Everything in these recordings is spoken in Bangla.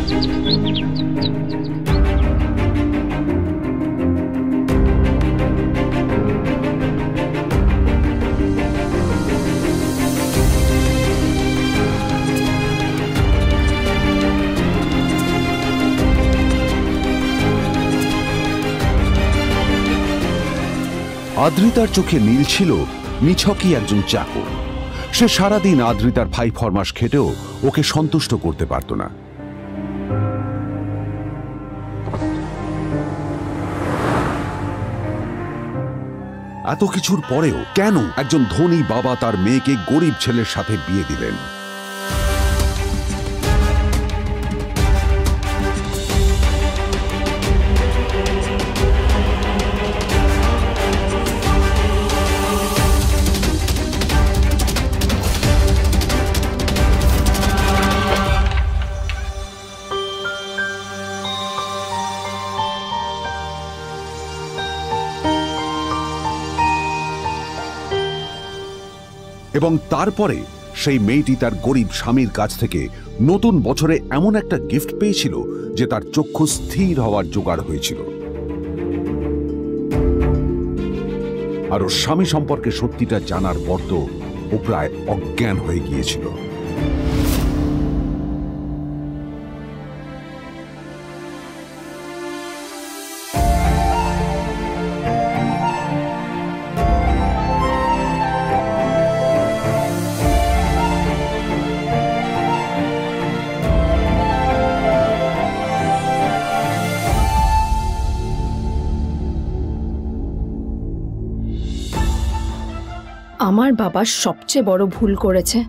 আদ্রিতার চোখে নীল ছিল নিছকই একজন চাকর। সে সারাদিন আদ্রিতার ভাই ফরমাস খেটেও ওকে সন্তুষ্ট করতে পারত না। এত কিছুর পরেও কেন একজন ধনী বাবা তার মেয়েকে গরিব ছেলের সাথে বিয়ে দিলেন? এবং তারপরে সেই মেয়েটি তার গরিব স্বামীর কাছ থেকে নতুন বছরে এমন একটা গিফট পেয়েছিল যে তার চক্ষু স্থির হওয়ার জোগাড় হয়েছিল। আর ওর স্বামী সম্পর্কে সত্যিটা জানার পর তো ও প্রায় অজ্ঞান হয়ে গিয়েছিল। আমার বাবা সবচেয়ে বড় ভুল করেছে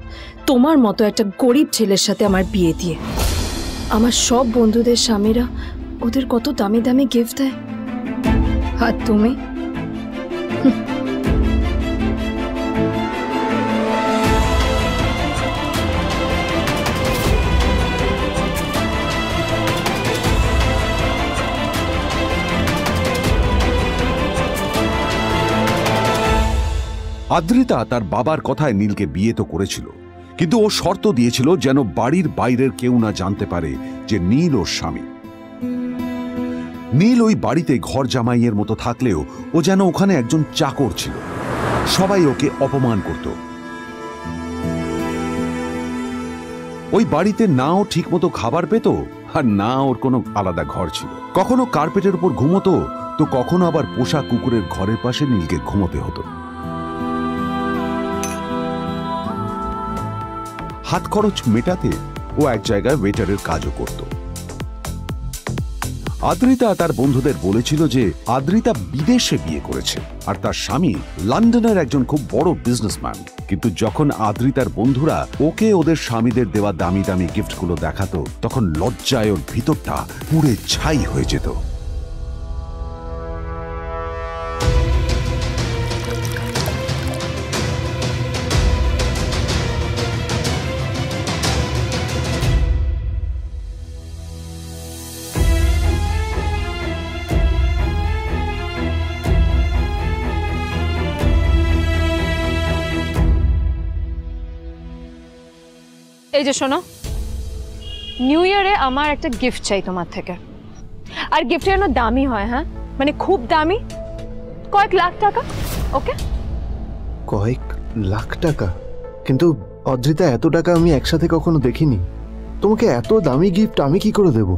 তোমার মতো একটা গরিব ছেলের সাথে আমার বিয়ে দিয়ে। আমার সব বন্ধুদের স্বামীরা ওদের কত দামি দামি গিফট দেয়, আর তুমি আদ্রিতা তার বাবার কথায় নীলকে বিয়ে তো করেছিল, কিন্তু ও শর্ত দিয়েছিল যেন বাড়ির বাইরের কেউ না জানতে পারে যে নীল ওর স্বামী। নীল ওই বাড়িতে ঘর জামাইয়ের মতো থাকলেও ও যেন ওখানে একজন চাকর ছিল। সবাই ওকে অপমান করত। ওই বাড়িতে না ও ঠিক মতো খাবার পেত, আর না ওর কোনো আলাদা ঘর ছিল। কখনো কার্পেটের উপর ঘুমোতো, তো কখনো আবার পোষা কুকুরের ঘরের পাশে নীলকে ঘুমোতে হতো। হাত খরচ মেটাতে ও এক জায়গায় ওয়েটারের কাজও করত। আদ্রিতা তার বন্ধুদের বলেছিল যে আদ্রিতা বিদেশে বিয়ে করেছে আর তার স্বামী লন্ডনের একজন খুব বড় বিজনেসম্যান। কিন্তু যখন আদ্রিতার বন্ধুরা ওকে ওদের স্বামীদের দেওয়া দামি দামি গিফটগুলো দেখাতো, তখন লজ্জায় ওর ভিতরটা পুড়ে ছাই হয়ে যেত। এই যে শোনো, নিউ ইয়ারে আমার একটা গিফট চাই তোমার থেকে। আর গিফটটা যেন দামি হয়, হ্যাঁ, মানে খুব দামি, কয়েক লাখ টাকা। ওকে? কয়েক লাখ টাকা? কিন্তু অদ্রিতা, এত টাকা আমি একসাথে কখনো দেখিনি। তোমাকে এত দামি গিফট আমি কি করে দেব?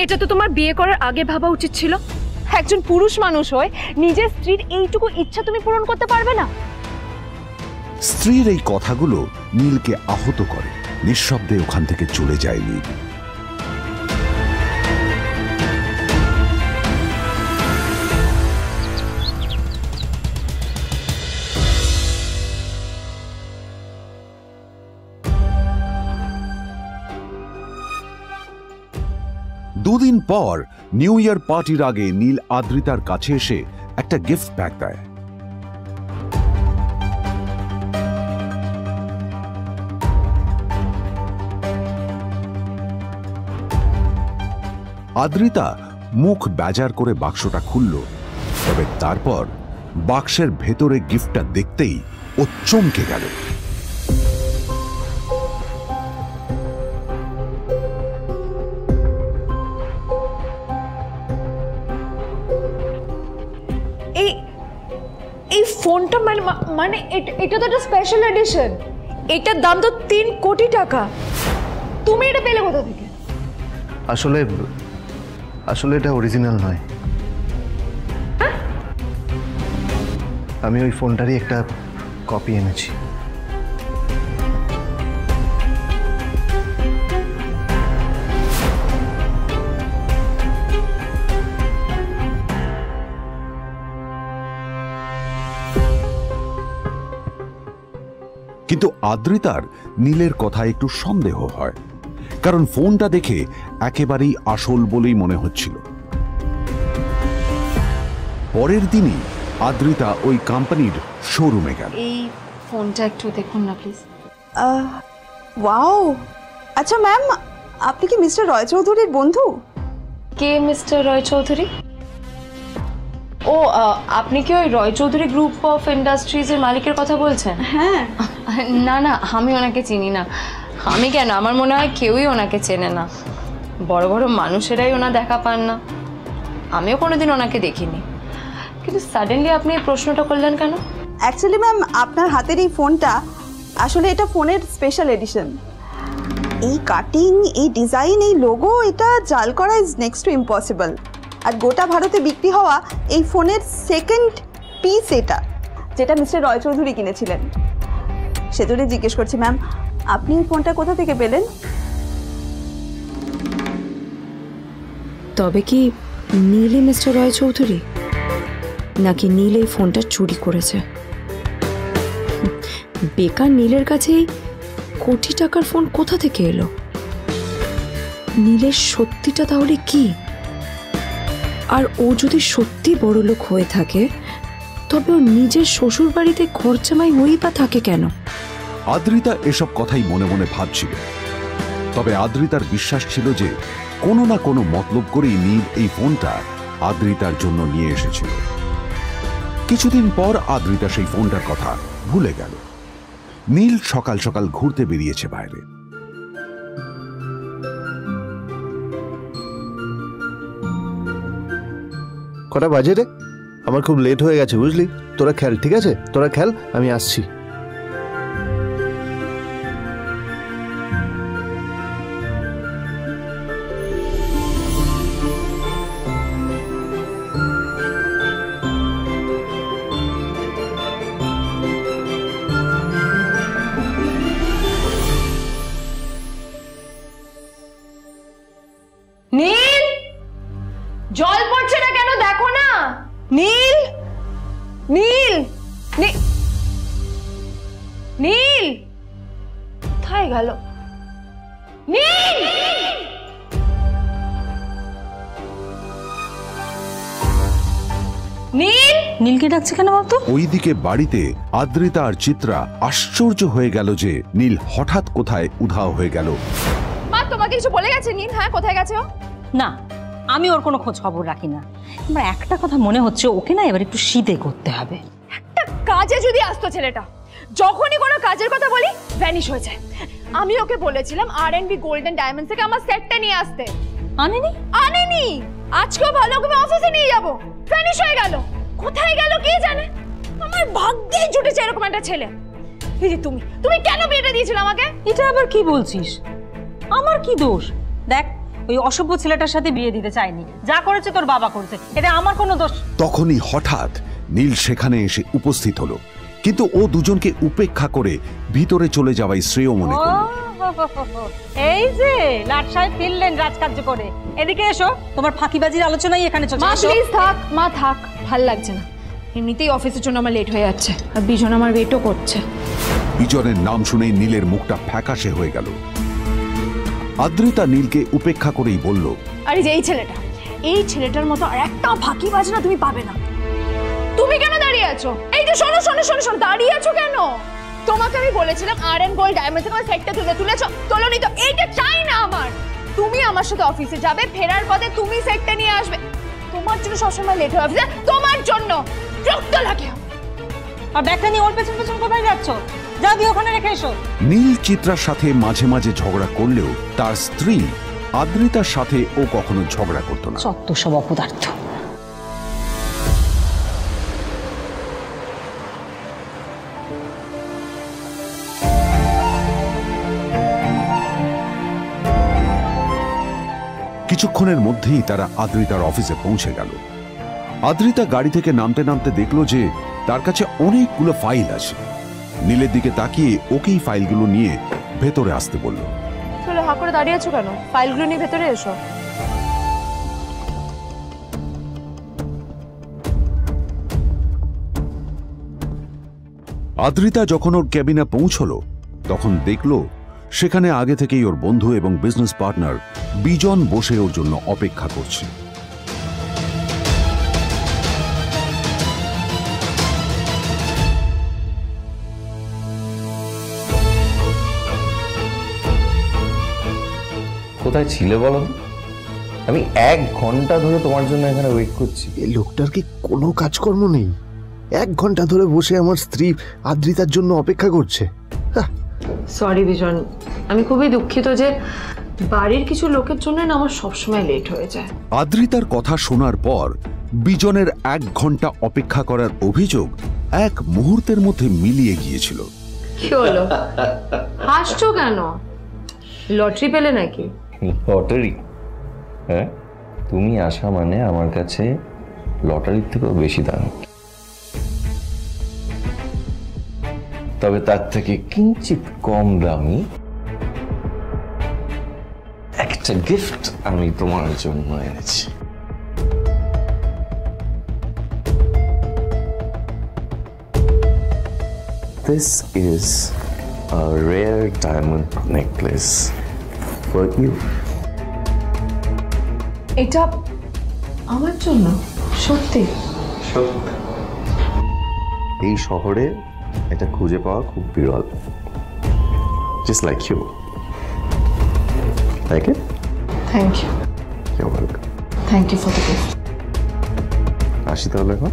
এটা তো তোমার বিয়ে করার আগে ভাবা উচিত ছিল। একজন পুরুষ মানুষ হয়ে নিজের স্ত্রীর এইটুকু ইচ্ছা তুমি পূরণ করতে পারবে না? স্ত্রীর এই কথাগুলো নীলকে আহত করে। নিঃশব্দে ওখান থেকে চলে যায় নীল। দুদিন পর নিউ ইয়ার পার্টির আগে নীল আদ্রিতার কাছে এসে একটা গিফট প্যাক দেয়। আদ্রিতা মুখ বেজার করে বাক্সটা খুলল, তবে তারপর বাক্সের ভেতরে গিফটটা দেখতেই ও চমকে গেল। ফোনটা মানে এটা তো একটা স্পেশাল এডিশন, এটার দাম তো 3 কোটি টাকা। তুমি এটা পেলে কোথা থেকে? আসলে আসলে এটা অরিজিনাল নয়, আমি ওই ফোনটারই একটা কপি এনেছি। কিন্তু আদ্রিতার নীলের কথায় একটু সন্দেহ হয়, কারণ ফোনটা দেখে একেবারেই আসল বলেই মনে হচ্ছিল। পরের দিনই আদ্রিতা ওই কোম্পানির শোরুমে গেল। এই ফোনটা একটু দেখুন না প্লিজ। ওয়াও, আচ্ছা ম্যাম, আপনি কি মিস্টার রয় চৌধুরীর বন্ধু? কে মিস্টার রয় চৌধুরী? ও, আপনি কি ওই রয় চৌধুরী গ্রুপ অফ ইন্ডাস্ট্রিজের মালিকের কথা বলছেন? হ্যাঁ। না না, আমি ওনাকে চিনি না। আমি কেন, আমার মনে হয় কেউই ওনাকে চেনে না। বড় বড় মানুষেরাই ওনা দেখা পান না। আমিও কোনোদিন ওনাকে দেখিনি, কিন্তু সাডেনলি আপনি এই প্রশ্নটা করলেন কেন? অ্যাকচুয়ালি ম্যাম, আপনার হাতের এই ফোনটা আসলে এটা ফোনের স্পেশাল এডিশন। এই কাটিং, এই ডিজাইন, এই লোগো, এটা জাল করা ইজ নেক্সট টু ইম্পসিবল। আর গোটা ভারতে বিক্রি হওয়া এই ফোনের সেকেন্ড পিস এটা, যেটা মিস্টার রয় চৌধুরী কিনেছিলেন। সেজন্য জিজ্ঞেস করছি ম্যাম, আপনি এই ফোনটা কোথা থেকে পেলেন? তবে কি নীলই মিস্টার রয় চৌধুরী, নাকি নীল এই ফোনটা চুরি করেছে? বেকার নীলের কাছেই কোটি টাকার ফোন কোথা থেকে এলো? নীলের সত্যিটা তাহলে কি? আর ও যদি সত্যি বড় লোক হয়ে থাকে, তবে ও নিজের শ্বশুর বাড়িতে খরচামাই হয়েই বা থাকে কেন? আদ্রিতা এসব কথাই মনে মনে ভাবছিল। তবে আদ্রিতার বিশ্বাস ছিল যে কোনো না কোনো মতলব করেই নীল এই ফোনটা আদ্রিতার জন্য নিয়ে এসেছিল। কিছুদিন পর আদ্রিতা সেই ফোনটার কথা ভুলে গেল। নীল সকাল সকাল ঘুরতে বেরিয়েছে বাইরে। কটা বাজে রে? আমার খুব লেট হয়ে গেছে বুঝলি। তোরা খেল, ঠিক আছে? তোরা খেল, আমি আসছি। নীল, জল পড়ছে না কেন দেখো না। নীল, নীল, নীল কোথায় গেল? নীল, নীল, নীলকে ডাকছে কেন বলতো? ওইদিকে বাড়িতে আদ্রিতা আর চিত্রা আশ্চর্য হয়ে গেল যে নীল হঠাৎ কোথায় উধাও হয়ে গেল। মা তোমাকে কিছু বলে গেছে নীল? হ্যাঁ, কোথায় গেছে ও? না, আমি ওর কোনো খোঁজ খবর রাখি না। আমার একটা কথা মনে হচ্ছে, ওকে না এবার একটু শীতে করতে হবে। একটা কাজে যদি আসতো ছেলেটা, যখনই কোনো কাজের কথা বলি ভ্যানিশ হয়ে যায়। আমি ওকে বলেছিলাম R&B গোল্ডেন ডায়মন্ডস থেকে আমার সেটটা নিয়ে আসতে, আনেনি। আনেনি। আজকেও ভালো করে অফিসে নিয়ে যাব, ভ্যানিশ হয়ে গেল। কোথায় গেল কে জানে। আমার ভাগ্যেই জুটেছে এরকম একটা ছেলে। এই যে তুমি কেন বিয়েটা দিয়েছিলে আমাকে? এটা আবার কি বলছিস? আমার কি দোষ? দেখ, ওই অসভ্য ছেলেটার সাথে বিয়ে দিতে চাইনি। যা করেছে তোর বাবা করেছে, এটা আমার কোনো দোষ। তখনই হঠাৎ নীল সেখানে এসে উপস্থিত হলো, কিন্তু ও দুজনকে উপেক্ষা করে ভিতরে চলে যাওয়াই শ্রেয় মনে করল। এই যে লাট সাহেব ফিরলেন রাজকার্য করে। এদিকে এসো, তোমার ফাঁকিবাজির আলোচনাই এখানে চলছে। মা প্লিজ থাক, মা থাক, ভাল লাগছে না। এমনিতেই অফিসের জন্য আমার লেট হয়ে যাচ্ছে, আর বিজন আমার ওয়েটও করছে। বিজনের নাম শুনেই নীলের মুখটা ফ্যাকাশে হয়ে গেল। আদ্রিতা নীলকে উপেক্ষা করেই বলল, আরে যে এই ছেলেটার মতো আর একটা ফাঁকিবাজ না তুমি পাবে না। তুমি কেন দাঁড়িয়ে আছো? এই যে শোনো শোনো শোনো শোনো, দাঁড়িয়ে আছো কেন? তোমাকে আমি বলেছিলাম R&B গোল্ড ডায়মন্ডস থেকে সেটটা তুলেছো, তোলোনি তো। এইটা চাই না আমার। তুমি আমার সাথে অফিসে যাবে, ফেরার পথে তুমি সেটটা নিয়ে আসবে। তোমার জন্য সবসময় লেট হয় অফিসে, তোমার জন্য বিরক্ত লাগে। আর ব্যাগটা নিয়ে ওর পেছন পেছন কোথায় যাচ্ছ? যা দিয়ে ওখানে রেখে এসো। নীল চিত্রার সাথে মাঝে মাঝে ঝগড়া করলেও তার স্ত্রী আদ্রিতার সাথে ও কখনো ঝগড়া করত না। সত্য সব অপদার্থ। কিছুক্ষণের মধ্যেই তারা আদ্রিতার অফিসে পৌঁছে গেল। আদ্রিতা গাড়ি থেকে নামতে নামতে দেখলো যে তার কাছে অনেকগুলো ফাইল আছে। নীলের দিকে তাকিয়ে ওকেই ফাইলগুলো নিয়ে ভেতরে আসতে বলল। চলো, হা করে দাঁড়িয়ে আছো কেন? ফাইলগুলো নিয়ে ভেতরে এসো। আদ্রিতা যখন ওর ক্যাবিনে পৌঁছলো তখন দেখলো সেখানে আগে থেকেই ওর বন্ধু এবং বিজনেস পার্টনার বিজন বসে ওর জন্য অপেক্ষা করছে। কোথায় ছিলে বলো? আমি 1 ঘন্টা ধরে তোমার জন্য এখানে ওয়েট করছি। এই লোকটার কি কোনো কাজকর্ম নেই? 1 ঘন্টা ধরে বসে আমার স্ত্রী আদ্রিতার জন্য অপেক্ষা করছে। সরি বিজন, আমি খুবই দুঃখিত যে বাড়ির কিছু লোকের জন্য না আমার সবসময় লেট হয়ে যায়। আদ্রিতার কথা শোনার পর বিজনের 1 ঘন্টা অপেক্ষা করার অভিযোগ 1 মুহূর্তের মধ্যে মিলিয়ে গিয়েছিল। কি হলো, হাসছো কেন? লটারি পেলে নাকি? লটারি? হ্যাঁ, তুমি আসা মানে আমার কাছে লটারির থেকেও বেশি দাম। তবে তার থেকে কিঞ্চিত কম দামি একটা গিফট আমি তোমার জন্য এনেছি। This is a rare diamond necklace for you. এটা আমার জন্য? সত্যি? এই শহরে এটা খুঁজে পাওয়া খুব বিরল। Just like you. Like it? Thank you. You're welcome. Thank you for the gift. আসি তাহলে এখন।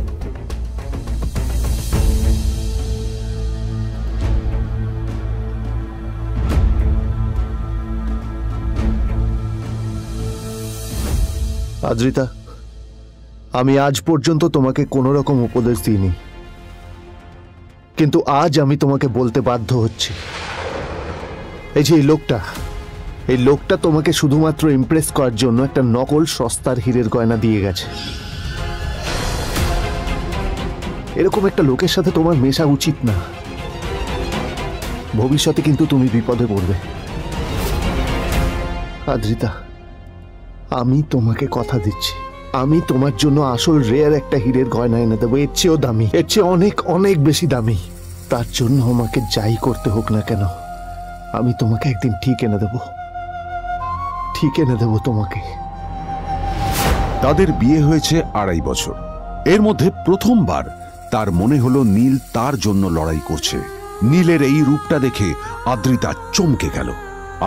আদ্রিতা, আমি আজ পর্যন্ত তোমাকে কোনো রকম উপদেশ দিইনি, কিন্তু আজ আমি তোমাকে বলতে বাধ্য হচ্ছি। এই যে এই লোকটা তোমাকে শুধুমাত্র ইমপ্রেস করার জন্য একটা নকল সস্তার হীরের গয়না দিয়ে গেছে। এরকম একটা লোকের সাথে তোমার মেশা উচিত না। ভবিষ্যতে কিন্তু তুমি বিপদে পড়বে। আদ্রিতা, আমি তোমাকে কথা দিচ্ছি, আমি তোমার জন্য আসল রেয়ার একটা হীরের গয়না এনে দেবো, এর চেয়েও দামি, এর চেয়ে অনেক অনেক বেশি দামি। তার জন্য আমাকে যাই করতে হোক না কেন, আমি তোমাকে একদিন ঠিক এনে দেবো তোমাকে। তাদের বিয়ে হয়েছে 2.5 বছর। এর মধ্যে প্রথমবার তার মনে হলো নীল তার জন্য লড়াই করছে। নীলের এই রূপটা দেখে আদ্রিতা চমকে গেল।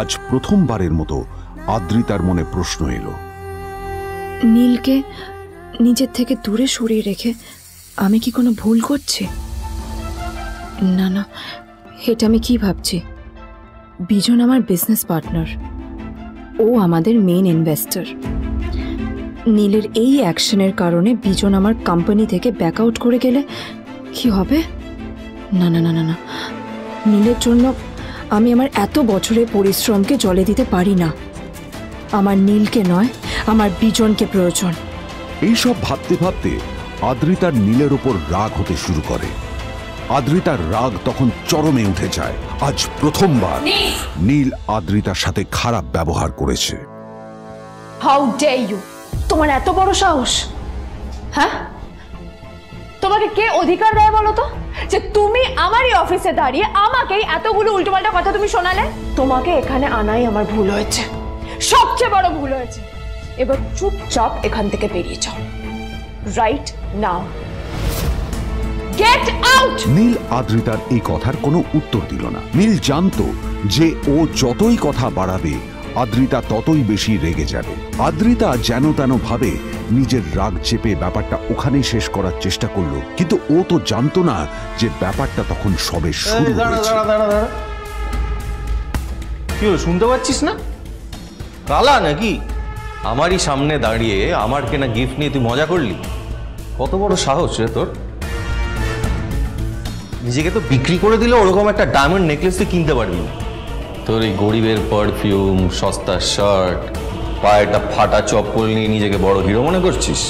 আজ প্রথমবারের মতো আদ্রিতার মনে প্রশ্ন এলো, নীলকে নিজের থেকে দূরে সরিয়ে রেখে আমি কি কোনো ভুল করছি? না না, এটা আমি কি ভাবছি? বিজন আমার বিজনেস পার্টনার, ও আমাদের মেইন ইনভেস্টর। নীলের এই অ্যাকশনের কারণে বিজন আমার কোম্পানি থেকে ব্যাক আউট করে গেলে কি হবে? না না না না না, নীলের জন্য আমি আমার এত বছরের পরিশ্রমকে জলে দিতে পারি না। আমার নীলকে নয়, আমার বিজনকে প্রয়োজন। এইসব ভাবতে ভাবতে আদ্রিতার নীলের ওপর রাগ হতে শুরু করে। আদ্রিতার রাগ তখন চরমে উঠে যায়। আজ প্রথমবার নীল আদ্রিতার সাথে খারাপ ব্যবহার করেছে। How dare you! তোমার এত বড় সাহস! হ্যাঁ, তোমাকে কে অধিকার দেয় বলো তো যে তুমি আমারই অফিসে দাঁড়িয়ে আমাকেই এতগুলো উল্টোপাল্টা কথা তুমি শোনালে? তোমাকে এখানে আনাই আমার ভুল হয়েছে, সবচেয়ে বড় ভুল হয়েছে। এবার চুপচাপ এখান থেকে বেরিয়ে যাও, right now. Get out! Neel আদ্রিতার এই কথার কোনো উত্তর দিল না। নীল জানতো যে ও যতই কথা বাড়াবে আদ্রিতা ততই বেশি রেগে যাবে। আদ্রিতা যেন তেন ভাবে নিজের রাগ চেপে ব্যাপারটা ওখানেই শেষ করার চেষ্টা করলো, কিন্তু ও তো জানতো না যে ব্যাপারটা তখন সবে শুরু হয়েছে। কি হলো, শুনতে পাচ্ছিস না? কালা নাকি? আমারই সামনে দাঁড়িয়ে আমার কেনা গিফট নিয়ে তুই মজা করলি? কত বড় সাহস রে তোর! নিজেকে তো বিক্রি করে দিলে ওরকম একটা ডায়মন্ড নেকলেস তুই কিনতে পারবি। তোর এই গরিবের পারফিউম, সস্তা শার্ট, পায়ে একটা ফাটা চপ্পল নিয়ে নিজেকে বড় হিরো মনে করছিস?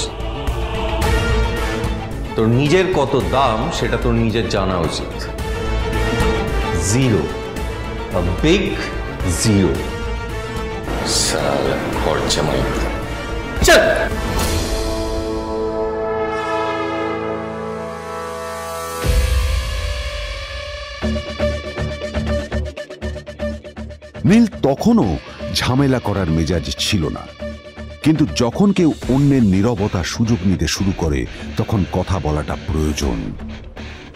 তোর নিজের কত দাম সেটা তোর নিজের জানা উচিত। Zero, big zero. সালা খরচা মাই চল। নীল তখনও ঝামেলা করার মেজাজ ছিল না, কিন্তু যখন কেউ অন্যের নীরবতা সুযোগ নিতে শুরু করে তখন কথা বলাটা প্রয়োজন।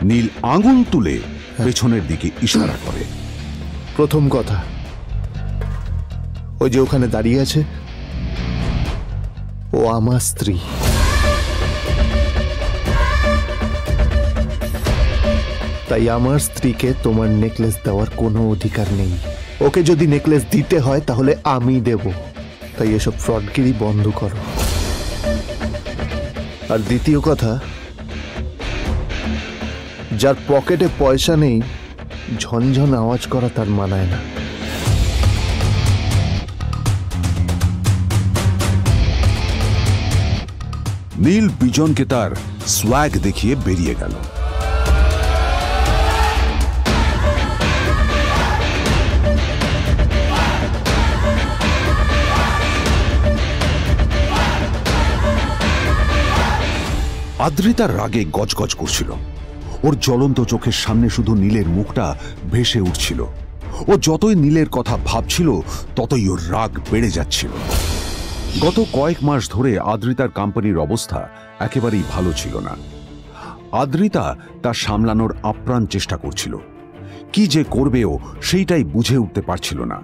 নীল আঙুল তুলে পেছনের দিকে ইশারা করে। প্রথম কথা, ওই যে ওখানে দাঁড়িয়ে আছে, ও আমার স্ত্রী। তাই আমার স্ত্রীকে তোমার নেকলেস দেওয়ার কোনো অধিকার নেই। ওকে যদি নেকলেস দিতে হয় তাহলে আমি দেব। তাই এসব ফ্রডগিরি বন্ধ করো। আর দ্বিতীয় কথা, যার পকেটে পয়সা নেই ঝনঝন আওয়াজ করা তার মানায় না। নীল বিজনকে তার সোয়াগ দেখিয়ে বেরিয়ে গেল। আদ্রিতার রাগে গজগজ করছিল। ওর জ্বলন্ত চোখের সামনে শুধু নীলের মুখটা ভেসে উঠছিল। ও যতই নীলের কথা ভাবছিল ততই ওর রাগ বেড়ে যাচ্ছিল। গত কয়েক মাস ধরে আদ্রিতার কোম্পানির অবস্থা একেবারেই ভালো ছিল না। আদ্রিতা তা সামলানোর আপ্রাণ চেষ্টা করছিল। কি যে করবেও সেইটাই বুঝে উঠতে পারছিল না।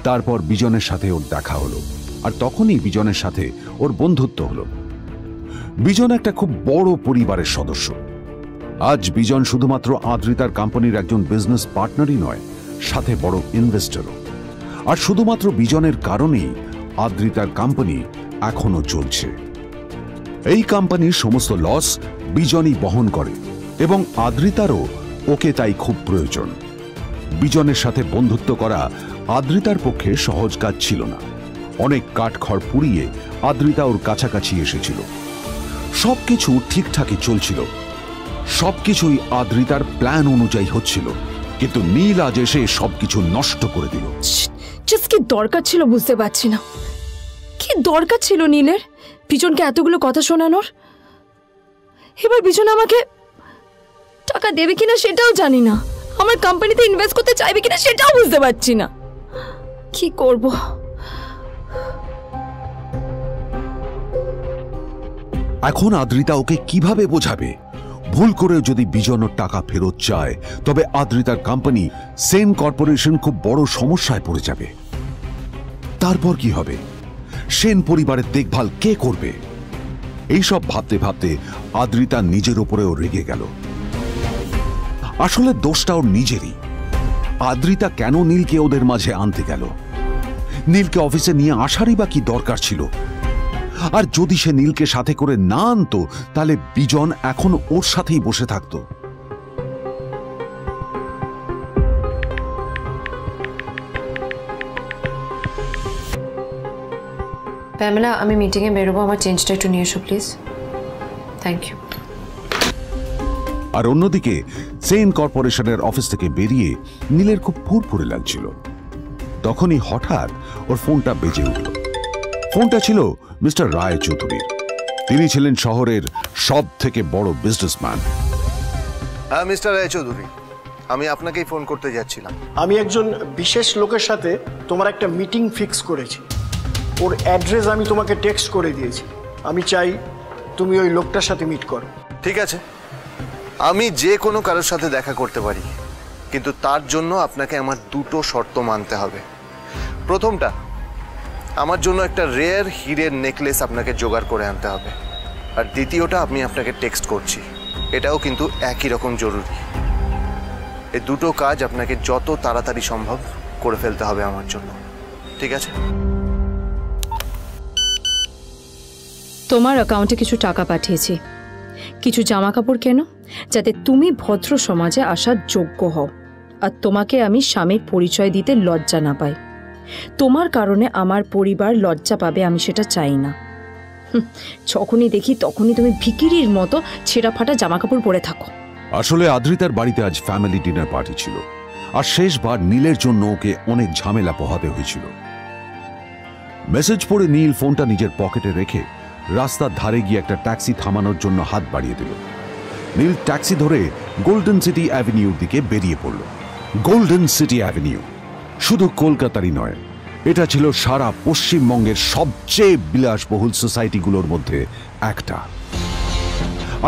তারপর বিজনের সাথে ওর দেখা হলো, আর তখনই বিজনের সাথে ওর বন্ধুত্ব হলো। বিজন একটা খুব বড় পরিবারের সদস্য। আজ বিজন শুধুমাত্র আদ্রিতার কোম্পানির একজন বিজনেস পার্টনারই নয়, সাথে বড় ইনভেস্টরও। আর শুধুমাত্র বিজনের কারণেই আদ্রিতার কোম্পানি এখনো চলছে। এই কোম্পানির সমস্ত লস বিজনই বহন করে এবং আদ্রিতারও ওকে তাই খুব প্রয়োজন। বিজনের সাথে বন্ধুত্ব করা আদ্রিতার পক্ষে সহজ কাজ ছিল না। অনেক কাঠখড় পুড়িয়ে আদ্রিতা ওর কাছাকাছি এসেছিল। সবকিছু ঠিকঠাকই চলছিল, সবকিছুই আদ্রিতার প্ল্যান অনুযায়ী হচ্ছিল, কিন্তু নীল আজ এসে সবকিছু নষ্ট করে দিল। কি দরকার ছিল বুঝতে পারছি না। কি দরকার ছিল নীলের বিজনকে এতগুলো কথা শোনানোর? এবার বিজন আমাকে টাকা দেবে কিনা সেটাও জানি না। আমার কোম্পানিতে ইনভেস্ট করতে চাইবে কিনা সেটাও বুঝতে পারছি না। কি করব? এখন আদ্রিতা ওকে কিভাবে বোঝাবে? ভুল করে যদি বিজন ওর টাকা ফেরত চায় তবে আদ্রিতার কোম্পানি সেন কর্পোরেশন খুব বড় সমস্যায় পড়ে যাবে। তারপর কি হবে? সেন পরিবারের দেখভাল কে করবে? এইসব ভাবতে ভাবতে আদ্রিতা নিজের ওপরেও রেগে গেল। আসলে দোষটা ওর নিজেরই। আদ্রিতা কেন নীলকে ওদের মাঝে আনতে গেল? নীলকে অফিসে নিয়ে আসারই বা কি দরকার ছিল? আর যদি সে নীলকে সাথে করে না আনতো তাহলে বিজন এখন ওর সাথেই বসে থাকতো। প্যামেলা, আমি মিটিংয়ে বেরোবো, আমার চেঞ্জটা একটু নিয়ে এসো প্লিজ। Thank you. আর অন্যদিকে সেন কর্পোরেশনের অফিস থেকে বেরিয়ে নীলের খুব ফুরফুরে লাগছিল। তখনই হঠাৎ ওর ফোনটা বেজে উঠল। ফোনটা ছিল মিস্টার রায় চৌধুরীর। তিনি ছিলেন শহরের সব থেকে বড় বিজনেসম্যান। হ্যাঁ মিস্টার রায় চৌধুরী, আমি আপনাকেই ফোন করতে যাচ্ছিলাম। আমি একজন বিশেষ লোকের সাথে তোমার একটা মিটিং ফিক্স করেছি। ওর অ্যাড্রেস আমি তোমাকে টেক্সট করে দিয়েছি। আমি চাই তুমি ওই লোকটার সাথে মিট করো। ঠিক আছে, আমি যে কোনো কারোর সাথে দেখা করতে পারি, কিন্তু তার জন্য আপনাকে আমার দুটো শর্ত মানতে হবে। প্রথমটা, আমার জন্য একটা রেয়ার হীরের নেকলেস আপনাকে জোগাড় করে আনতে হবে। আর দ্বিতীয়টা, আমি আপনাকে টেক্সট করছি, এটাও কিন্তু একই রকম জরুরি। এই দুটো কাজ আপনাকে যত তাড়াতাড়ি সম্ভব করে ফেলতে হবে আমার জন্য, ঠিক আছে? তোমার অ্যাকাউন্টে কিছু টাকা পাঠিয়েছি। কিছু জামা কাপড় কেনো, যাতে তুমি ভদ্র সমাজে আসার যোগ্য হও আর তোমাকে আমি স্বামীর পরিচয় দিতে লজ্জা না পাই। তোমার কারণে আমার পরিবার লজ্জা পাবে, আমি সেটা চাই না। যখনই দেখি তখনই তুমি ভিখিরির মতো ছেঁড়া ফাটা জামা কাপড় পরে থাকো। আসলে আদ্রিতার বাড়িতে আজ ফ্যামিলি ডিনার পার্টি ছিল, আর শেষবার নীলের জন্য ওকে অনেক ঝামেলা পোহাতে হয়েছিল। মেসেজ পড়ে নীল ফোনটা নিজের পকেটে রেখে রাস্তার ধারে গিয়ে একটা ট্যাক্সি থামানোর জন্য হাত বাড়িয়ে দিল। নীল ট্যাক্সি ধরে গোল্ডেন সিটি অ্যাভিনিউর দিকে বেরিয়ে পড়ল। গোল্ডেন সিটি অ্যাভিনিউ শুধু কলকাতারই নয়, এটা ছিল সারা পশ্চিমবঙ্গের সবচেয়ে বিলাসবহুল সোসাইটিগুলোর মধ্যে একটা।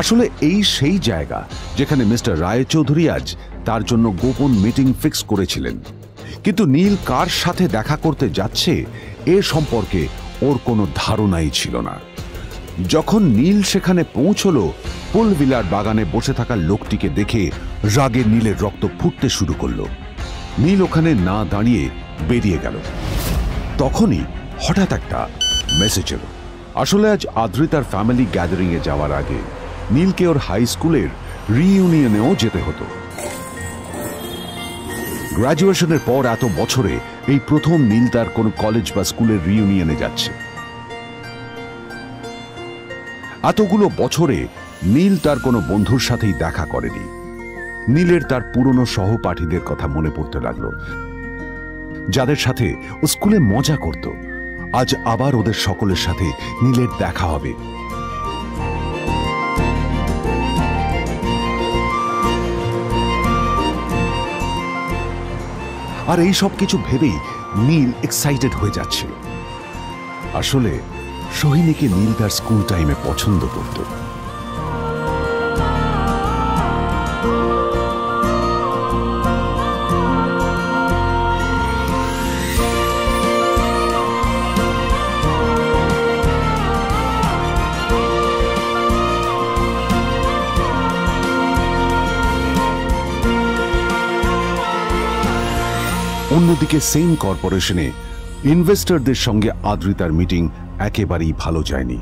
আসলে এই সেই জায়গা যেখানে মিস্টার রায়চৌধুরী আজ তার জন্য গোপন মিটিং ফিক্স করেছিলেন। কিন্তু নীল কার সাথে দেখা করতে যাচ্ছে এ সম্পর্কে ওর কোনো ধারণাই ছিল না। যখন নীল সেখানে পৌঁছলো, পুলভিলার বাগানে বসে থাকা লোকটিকে দেখে রাগে নীলের রক্ত ফুটতে শুরু করলো। নীল ওখানে না দাঁড়িয়ে বেরিয়ে গেল। তখনই হঠাৎ একটা মেসেজ এলো। আসলে আজ আদ্রিতার ফ্যামিলি গ্যাদারিং এ যাওয়ার আগে নীলকে ওর হাই স্কুলের রিইউনিয়নেও যেতে হতো। গ্র্যাজুয়েশনের পর এত বছরে এই প্রথম নীল তার কোনো কলেজ বা স্কুলের রিইউনিয়নে যাচ্ছে। এতগুলো বছরে নীল তার কোনো বন্ধুর সাথেই দেখা করেনি। নীলের তার পুরনো সহপাঠীদের কথা মনে পড়তে লাগলো, যাদের সাথে ও স্কুলে মজা করত। আজ আবার ওদের সকলের সাথে নীলের দেখা হবে। আর এই সব কিছু ভেবেই নীল এক্সাইটেড হয়ে যাচ্ছিল। আসলে সোহিনীকে নীল তার স্কুল টাইমে পছন্দ করত। অন্যদিকে সেম কর্পোরেশনে ইনভেস্টরদের সঙ্গে আদ্রিতার মিটিং একেবারেই ভালো যায়নি।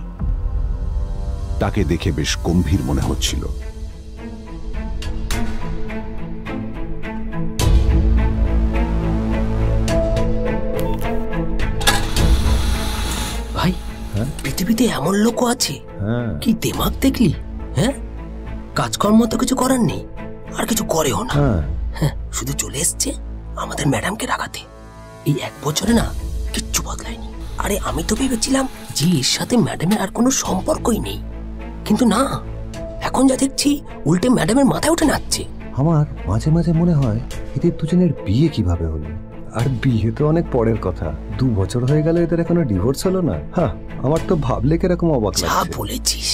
তাকে দেখে বেশ গম্ভীর মনে হচ্ছিল। ভাই, পৃথিবীতে এমন লোকও আছে, কি দিমাগ দেখলি? হ্যাঁ, কাজকর্ম তো কিছু করার নেই, আর কিছু করেও না। হ্যাঁ, শুধু চলে এসছে আমাদের ম্যাডামকে রাখাতে। এই 1 বছরে না কিচ্ছু বদলায়নি। আরে আমি তো ভেবেছিলাম যে এর সাথে ম্যাডামের আর কোনো সম্পর্কই নেই, কিন্তু না, এখন যা দেখছি উল্টে ম্যাডামের মাথায় উঠে নাচছে। আমার মাঝে মাঝে মনে হয় এদের দুজনের বিয়ে কিভাবে হলো। আর বিয়ে তো অনেক পরের কথা, 2 বছর হয়ে গেল এদের এখনো ডিভোর্স হলো না। হ্যাঁ, আমার তো ভাবলে কিরকম অবাক লাগছে। যা বলেছিস।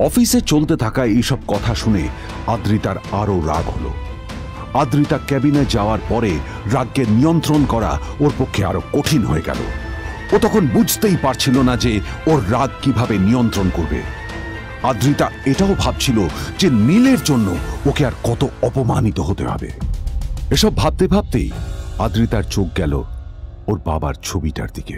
অফিসে চলতে থাকা এইসব কথা শুনে আদ্রিতার আরো রাগ হলো। আদ্রিতা ক্যাবিনে যাওয়ার পরে রাগকে নিয়ন্ত্রণ করা ওর পক্ষে আরো কঠিন হয়ে গেল। ও তখন বুঝতেই পারছিল না যে ওর রাগ কিভাবে নিয়ন্ত্রণ করবে। আদ্রিতা এটাও ভাবছিল যে নীলের জন্য ওকে আর কত অপমানিত হতে হবে। এসব ভাবতে ভাবতেই আদ্রিতার চোখ গেল ওর বাবার ছবিটার দিকে।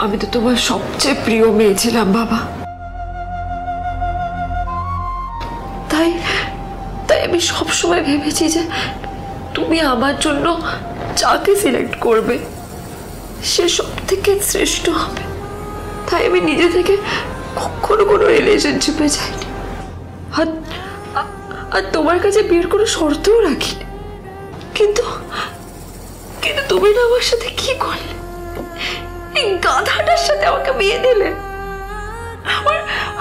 আমি তো তোমার সবচেয়ে প্রিয় মেয়ে ছিলাম বাবা, তাই তাই আমি সবসময় ভেবেছি যে তুমি আমার জন্য যাকে সিলেক্ট করবে সে সব থেকে শ্রেষ্ঠ হবে। তাই আমি নিজে থেকে কখনো কোনো রিলেশনশিপে যাইনি, আর তোমার কাছে বিয়ের কোনো শর্তও রাখিনি। কিন্তু কিন্তু তুমি না আমার সাথে কি করলে? এই গাধাটার সাথে আমাকে বিয়ে দিলে।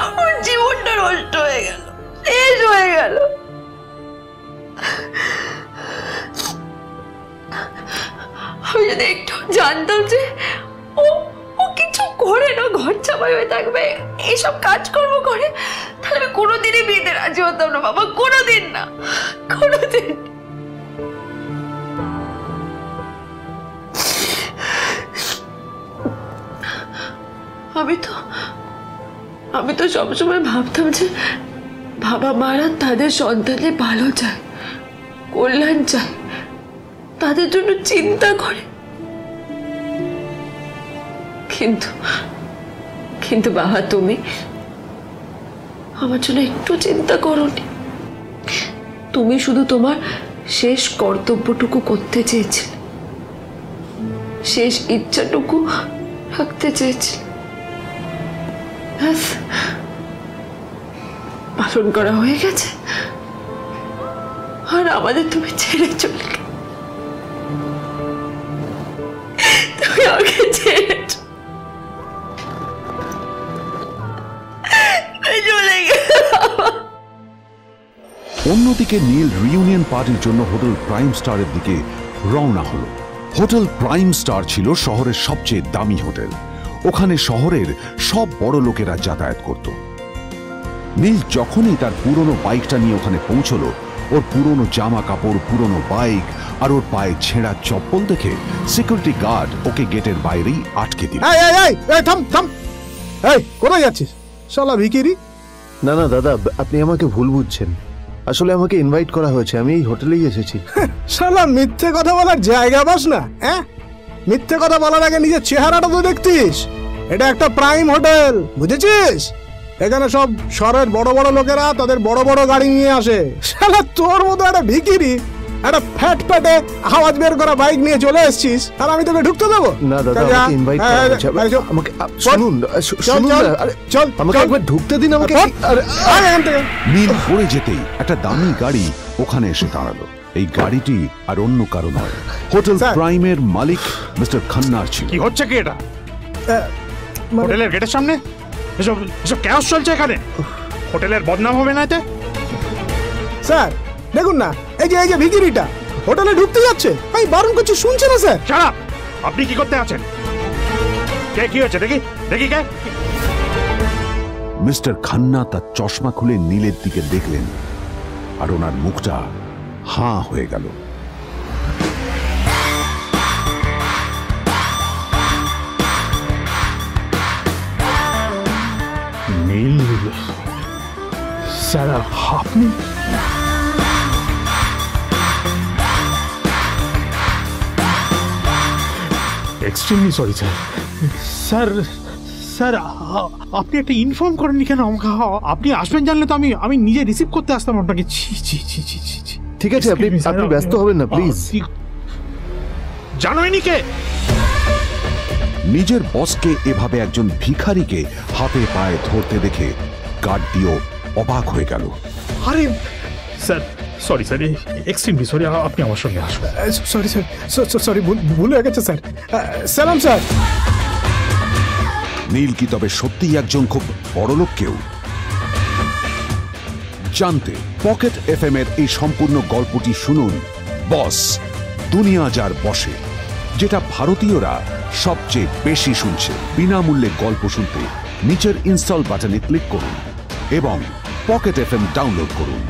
আমার জীবনটা নষ্ট হয়ে গেল, শেষ হয়ে গেল। আমি যদি একটু জানতাম যে ও কিছু করে না, ঘর চাপাই হয়ে থাকবে, এইসব কাজকর্ম করে, তাহলে আমি কোনোদিনই বিয়েতে রাজি হতাম না বাবা, কোনোদিন না, কোনোদিন। আমি তো সবসময় ভাবতাম যে বাবা মারা তাদের সন্তানের ভালো চায়, কল্যাণ চায়, তাদের জন্য চিন্তা করে, কিন্তু কিন্তু বাবা তুমি আমার জন্য একটু চিন্তা করোনি। তুমি শুধু তোমার শেষ কর্তব্যটুকু করতে চেয়েছিলে, শেষ ইচ্ছাটুকু রাখতে চেয়েছিলে, পালন করা হয়ে গেছে। আর আমাদের তুমি ছেড়ে চলে গেলে, তুমি আগে ছেড়ে চলে গেলে। অন্যদিকে নীল রিইউনিয়ন পার্টির জন্য হোটেল প্রাইম স্টারের দিকে রওনা হলো। হোটেল প্রাইম স্টার ছিল শহরের সবচেয়ে দামি হোটেল। ওখানে শহরের সব বড় লোকেরা যাতায়াত করত। নীল যখনই তার পুরনো বাইকটা নিয়ে ওখানে পৌঁছলো, ওর পুরনো জামা কাপড়, পুরনো বাইক আর ওর পায়ে ছেঁড়া চপ্পল দেখে সিকিউরিটি গার্ড ওকে গেটের বাইরেই আটকে দিল। কোথায় যাচ্ছিস শালা ভিখিরি? না না দাদা, আপনি আমাকে ভুল বুঝছেন। আসলে আমাকে ইনভাইট করা হয়েছে, আমি এই হোটেলেই এসেছি। শালা মিথ্যে কথা বলার জায়গা পাস না? হ্যাঁ, মিথ্যে কথা বলার আগে নিজের চেহারাটা তো দেখতিস। এটা একটা প্রাইম হোটেল, বুঝেছিস? এখানে সব শহরের বড় বড় লোকেরা তাদের বড় বড় গাড়ি নিয়ে আসে। শালা তোর মতো একটা ভিখিরি একটা ফ্যাট প্যাটে আওয়াজ বের করা বাইক নিয়ে চলে এসেছিস, আর আমি তোকে ঢুকতে দেবো না? দাদা আমাকে ইনভাইট করা হয়েছে, আমাকে শুনুন শুনুন, চল আমাকে একবার ঢুকতে দিন আমাকে। নীল পড়ে যেতেই একটা দামি গাড়ি ওখানে এসে দাঁড়ালো। এই গাড়িটি আর অন্য কারো নয়, হোটেল প্রাইমের মালিক মিস্টার খান্নার ছিল। কি হচ্ছে কি এটা? হোটেলের গেটের সামনে এসব এসব ক্যাশ চলছে এখানে। হোটেলের বদনাম হবে না এতে? স্যার দেখুন না, এই যে ভিখিরিটা হোটেলে ঢুকতে যাচ্ছে, আমি বারণ করছি, শুনছে না স্যার? শালা, আপনি কি করতে আছেন? কে কি হয়েছে দেখি দেখি কে? মিস্টার খান্না তার চশমা খুলে নীলের দিকে দেখলেন, আর ওনার মুখটা হাঁ হয়ে গেল। নীল স্যার, আপনি? Extremely sorry sir. Sir sir আপনি একটা ইনফর্ম করেননি কেন আমাকে? আপনি আসবেন জানলে তো আমি নিজে রিসিভ করতে আসতাম আপনাকে। ঠিক আছে, আপনি ব্যস্ত হবেন না প্লিজ। জানোইনি কে? নিজের বসকে এভাবে একজন ভিখারিকে হাতে পায়ে ধরতে দেখে গার্ডটিও অবাক হয়ে গেল। আরে sir, sorry sir, extremely sorry, আপনি আমার সঙ্গে আসুন। সরি স্যার, সরি, ভুল হয়ে গেছে স্যার। সালাম স্যার। নীল কি তবে সত্যিই একজন খুব বড় লোক কেউ? জানতে পকেট এফএম এর এই সম্পূর্ণ গল্পটি শুনুন বস, দুনিয়া যার বসে, যেটা ভারতীয়রা সবচেয়ে বেশি শুনছে। বিনামূল্যে গল্প শুনতে নিচের ইনস্টল বাটনে ক্লিক করুন এবং পকেট এফএম ডাউনলোড করুন।